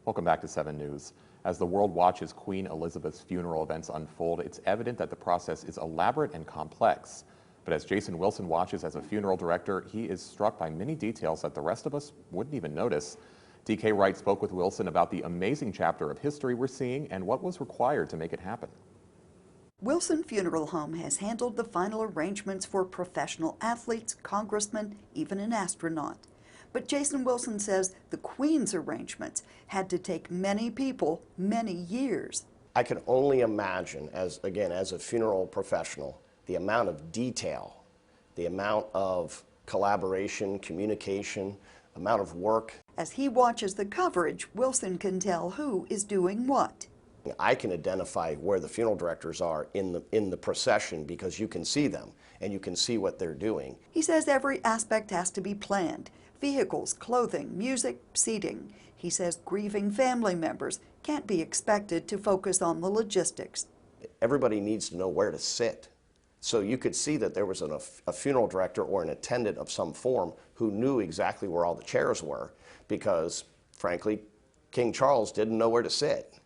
Welcome back to 7 News. As the world watches Queen Elizabeth's funeral events unfold, it's evident that the process is elaborate and complex. But as Jason Wilson watches as a funeral director, he is struck by many details that the rest of us wouldn't even notice. DK Wright spoke with Wilson about the amazing chapter of history we're seeing and what was required to make it happen. Wilson Funeral Home has handled the final arrangements for professional athletes, congressmen, even an astronaut. But Jason Wilson says the Queen's arrangements had to take many people many years. I can only imagine, as a funeral professional, the amount of detail, the amount of collaboration, communication, amount of work. As he watches the coverage, Wilson can tell who is doing what. I can identify where the funeral directors are in the procession because you can see them and you can see what they're doing. He says every aspect has to be planned. Vehicles, clothing, music, seating. He says grieving family members can't be expected to focus on the logistics. Everybody needs to know where to sit. So you could see that there was a funeral director or an attendant of some form who knew exactly where all the chairs were because, frankly, King Charles didn't know where to sit.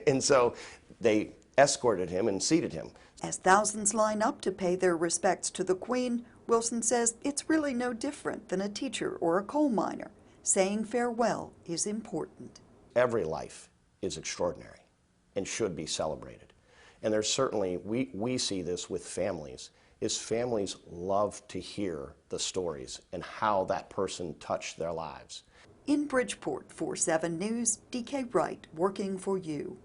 And so they escorted him and seated him. As thousands line up to pay their respects to the Queen, Wilson says it's really no different than a teacher or a coal miner. Saying farewell is important. Every life is extraordinary and should be celebrated. And there's certainly, we see this with families, is families love to hear the stories and how that person touched their lives. In Bridgeport for 7 News, DK Wright working for you.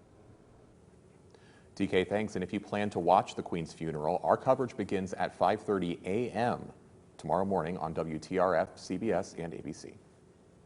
DK, thanks. And if you plan to watch the Queen's funeral, our coverage begins at 5:30 a.m. tomorrow morning on WTRF, CBS, and ABC.